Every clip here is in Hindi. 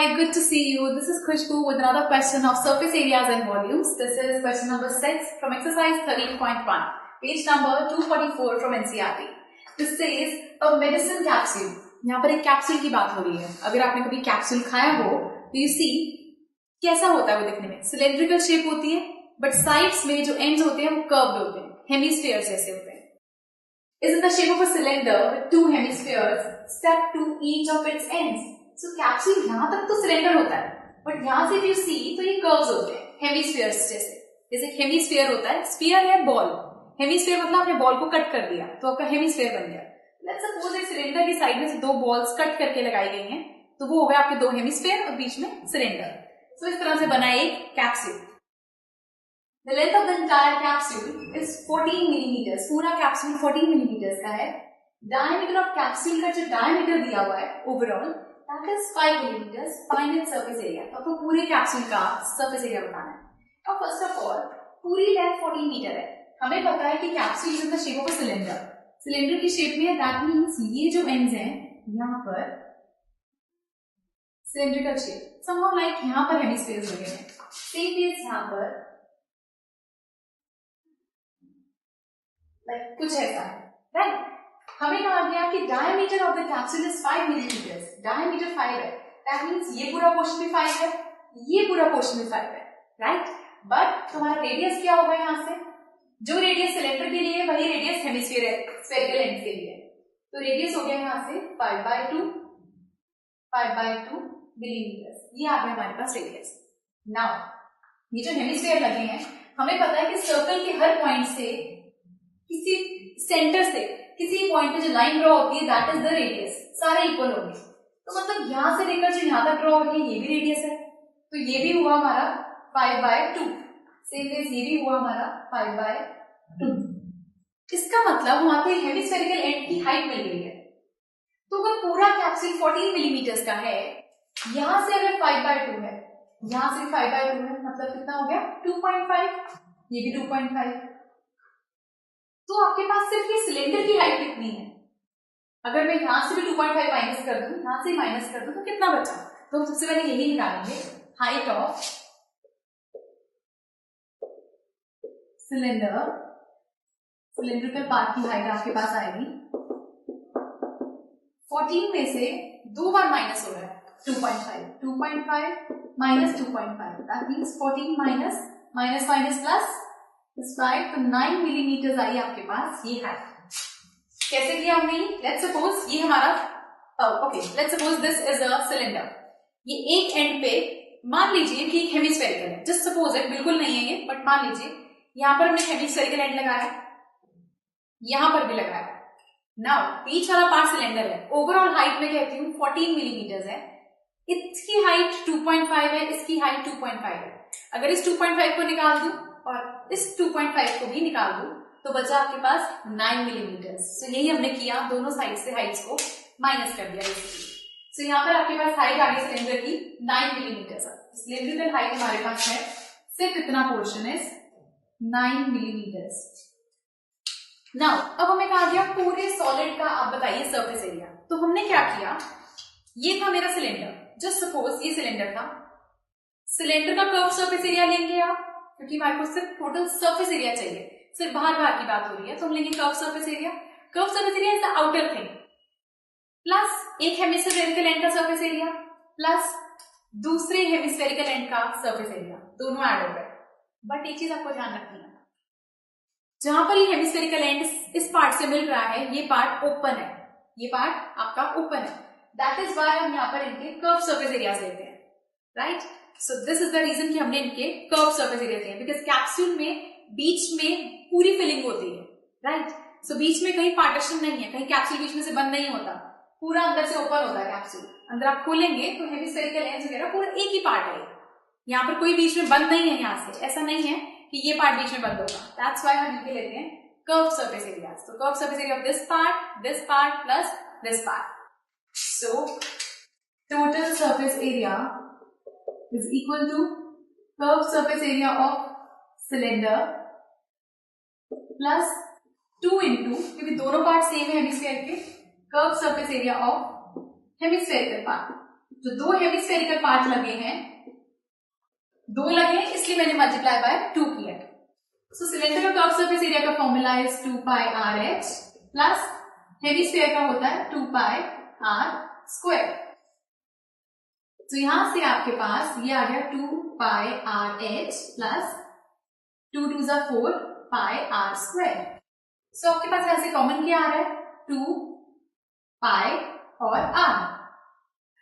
Hi, good to see you. This is Khushbu with another question of surface areas and volumes. This is question number 6 from exercise 13.1, page number 244 from NCERT. This says a medicine capsule. यहाँ पर एक कैप्सूल की बात हो रही है. अगर आपने कभी कैप्सूल खाया हो तो यू सी कैसा होता है वो दिखने में. सिलेंड्रिकल शेप होती है बट साइड्स में जो एंड्स होते हैं वो कर्व्ड होते हैं, हेमिस्फीयर्स जैसे होते हैं. Is in the shape of a cylinder with two hemispheres stuck to each of its ends. So capsule यहाँ तक तो सिलेंडर होता है बट यहाँ से यू सी तो ये कर्व्स होते हैं, हेमिस्फीयर्स जैसे हेमिस्फीयर होता है. स्फीयर है बॉल, हेमिस्फीयर मतलब आपने बॉल को कट कर दिया तो आपका हेमिस्फीयर बन गया. लेट्स सपोज एक सिलेंडर की साइड में से दो बॉल्स कट करके लगाई गई हैं तो वो हो गए आपके दो हेमिस्फीयर और बीच में सिलेंडर. सो इस तरह से बना एक capsule. The length of the entire capsule is 14 millimeters. पूरा कैप्सूल 14 millimeters का है. Diameter of capsule का जो diameter दिया हुआ है overall that is 5 millimeters. Find its surface area. तो आपको पूरे कैप्सूल का surface area बताना है. अब first of all पूरी length 14 मीटर है. हमें पता है कि capsule is in the shape of a cylinder. Cylinder की शेप में है. That means ये जो ends हैं यहाँ पर cylindrical shape. Somehow like यहाँ पर hemispheres लगे हैं. Same case यहाँ पर कुछ ऐसा है, राइट. हमें कहा गया कि diameter of the capsule is 5 millimetres. Diameter 5 है. दैट मींस ये पूरा पोर्शन भी 5 है, ये पूरा पोर्शन भी 5 है, राइट. बट तुम्हारा रेडियस क्या होगा यहाँ से? जो रेडियस सिलेंडर के लिए वही रेडियस हेमिस्फीयर है स्फेरिकल एंड के लिए. तो रेडियस हो गया यहाँ से 5/2 मिलीमीटर्स. ये आ गया हमारे पास रेडियस. नाउ ये जो हेमिस्फीयर लगे हैं हमें पता है कि सर्कल के हर पॉइंट से किसी सेंटर से किसी पॉइंट पे जो लाइन ड्रॉ होती है दैट इज द रेडियस. सारे इक्वल होंगे तो मतलब यहां से लेकर जो यहां तक ड्रॉ हो रही है ये भी रेडियस है. तो ये भी हुआ हमारा 5/2. सेम केस ये भी हुआ हमारा 5/2. इसका मतलब वहां पे हेमिस्फेरिकल एंड की हाइट मिल गई है. तो अगर पूरा कैप्सूल 14 मिलीमीटर्स का है, यहां से अगर 5/2 है, यहां से 5/2 है, मतलब कितना हो गया 2.5. ये भी 2.5. तो आपके पास सिर्फ ये सिलेंडर की हाइट कितनी है? अगर मैं यहां से भी 2.5 माइनस कर दूं, यहां से माइनस कर दूं तो कितना बचा? तो हम सबसे पहले यही निकालेंगे. Height of cylinder, cylindrical part की हाइट आपके पास आएगी 14 में से 2 बार माइनस हो रहा है 2.5 minus 2.5. That means 14 minus plus 5 तो 9 मिलीमीटर आई आपके पास ये हाइट. कैसे किया हमने? लेट्स सपोज ये हमारा let's suppose this is a cylinder. ये एक एंड पे मान लीजिए कि हेमिस्फेरिकल है. जस्ट सपोज है, बिल्कुल नहीं है ये बट मान लीजिए यहां पर हमने हेमिस्फेरिकल एंड लगाया, यहां पर भी लगाया. नाउ बीच वाला पार्ट सिलेंडर है. ओवरऑल हाइट में कहती हूँ 14 मिलीमीटर है. इसकी हाइट 2.5 है, इसकी हाइट 2.5 है. अगर इस 2.5 को निकाल दूं और इस 2.5 को भी निकाल दूं तो बचा आपके पास 9 मिलीमीटर. सो यही हमने किया, दोनों साइड से हाइट्स को माइनस कर दिया. सो यहाँ पर आपके पास हाइट आ गई सिलेंडर की 9 मिलीमीटर. सिलेंड्रिकल हाइट हमारे पास है सिर्फ इतना पोर्शन इज 9 मिलीमीटर. नाउ अब हमें कहा गया पूरे सॉलिड का आप बताइए सरफेस एरिया. तो हमने क्या किया, ये था मेरा सिलेंडर. जस्ट सपोज ये सिलेंडर था. सिलेंडर का कर्व सरफेस एरिया लेंगे आप, क्योंकि हमारे को सिर्फ टोटल सरफेस एरिया चाहिए, सिर्फ बाहर की बात हो रही है. तो हम लेंगे curve surface area. Curve surface area is the outer thing plus एक हेमिस्फेरिकल एंड का सरफेस एरिया प्लस दूसरे हेमिस्फेरिकल एंड का सरफेस एरिया, दोनों ऐड हो गए. बट एक चीज आपको ध्यान रखनी है, जहां पर ये हेमिस्फेरिकल एंड इस पार्ट से मिल रहा है ये पार्ट ओपन है, ये पार्ट आपका ओपन है. दैट इज वाई हम यहाँ पर इनके कर्व सरफेस एरिया लेते हैं, right. So this is the reason कि हमने इनके कर्व सरफेस एरिया दिए, बिकॉज कैप्सूल में बीच में पूरी फिलिंग होती है, राइट. सो बीच में कहीं पार्टीशन नहीं है, कहीं कैप्सूल बीच में से बंद नहीं होता, पूरा अंदर से ओपन होता है कैप्सूल. अंदर आप खोलेंगे तो हेमिस्फेरिकल एंड्स वगैरह पूरा एक ही पार्ट है. यहाँ पर कोई बीच में बंद नहीं है, यहाँ से ऐसा नहीं है कि ये पार्ट बीच में बंद होगा. दैट्स व्हाई हम इनके लेते हैं कर्व सरफेस एरिया. तो curve surface area of this part plus this part. So total surface area is equal to curved surface area of cylinder plus 2 into, क्योंकि दोनों पार्ट सेम है हेमिस्फीयर के, curved surface area of hemispherical part जो दो हेमिस्फेरिकल पार्ट लगे हैं, दो लगे हैं इसलिए मैंने मल्टीप्लाई बाय 2 किया। सो सिलेंडर का कर्व सरफेस एरिया का formula is 2 pi R H plus hemisphere का होता है 2 पाई आर स्क्वायर। तो यहां से आपके पास ये आ गया 2 पाई आर एच प्लस 2 2 जा 4 पाई आर स्क्वायर। सो आपके पास यहां से कॉमन क्या आ रहा है? 2 पाई और आर।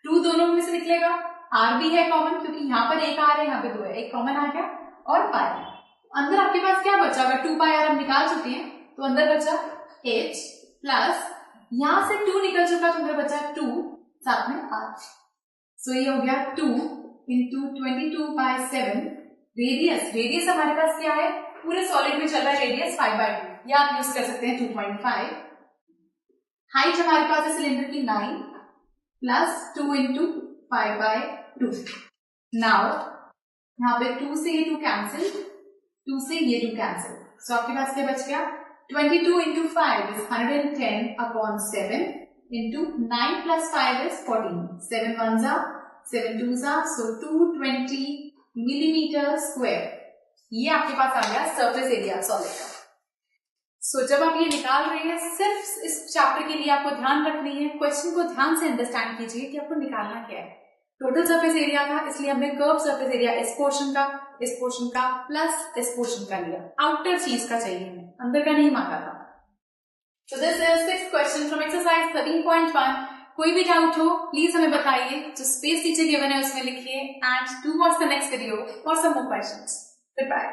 2 दोनों में से निकलेगा, आर भी है कॉमन क्योंकि यहाँ पर एक आर है, यहाँ पे 2 है, एक कॉमन आ गया और पाई। अंदर आपके पास क्या बचा? अगर 2 पाई आर हम निकाल चुके हैं तो अंदर बचा h प्लस यहां से 2 निकल चुका तो अंदर बचा 2 साथ में r। सो ये हो गया 2 इंटू 22/7 रेडियस। रेडियस हमारे पास क्या है? पूरे सॉलिड में चल रहा है रेडियस 5/2, या आप यूज कर सकते हैं 2.5। हाइट हमारे पास है सिलेंडर की 9 प्लस 2 इंटू 5/2। नाउ यहाँ पे 2 से ये 2 कैंसिल, 2 से ये 2 कैंसिल। सो आपके पास क्या बच गया? 22 into 5 is 110/7 into 9 plus 5 is 14। 7 1 जा 7 2 जा, सो 220 मिलीमीटर स्क्वायर। ये आपके पास आ गया सरफेस एरिया सॉलिड का। सो जब आप ये निकाल रहे हैं, सिर्फ इस चैप्टर के लिए आपको ध्यान रखनी है, क्वेश्चन को ध्यान से अंडरस्टैंड कीजिए कि आपको निकालना क्या है। टोटल सरफेस एरिया था इसलिए हमने कर्व सरफेस एरिया इस पोर्शन का प्लस इस पोर्शन का लिया। आउटर चीज का चाहिए हमें, अंदर का नहीं मांगा था। सो this is 6th question from exercise 13.1। कोई भी डाउट हो प्लीज हमें बताइए, जो स्पेस नीचे गिवन है उसमें लिखिए, and do watch the next video for some more questions. Good bye.